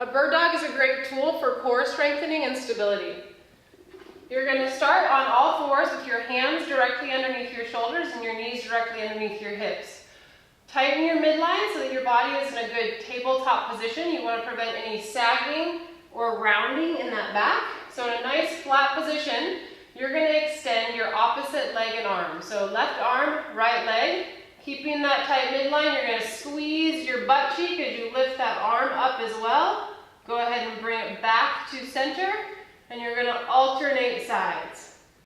A bird dog is a great tool for core strengthening and stability. You're going to start on all fours with your hands directly underneath your shoulders and your knees directly underneath your hips. Tighten your midline so that your body is in a good tabletop position. You want to prevent any sagging or rounding in that back. So in a nice flat position, you're going to extend your opposite leg and arm. So left arm, right leg. Keeping that tight midline, you're going to squeeze your butt cheek as you lift that arm up as well. Go ahead and bring it back to center, and you're going to alternate sides.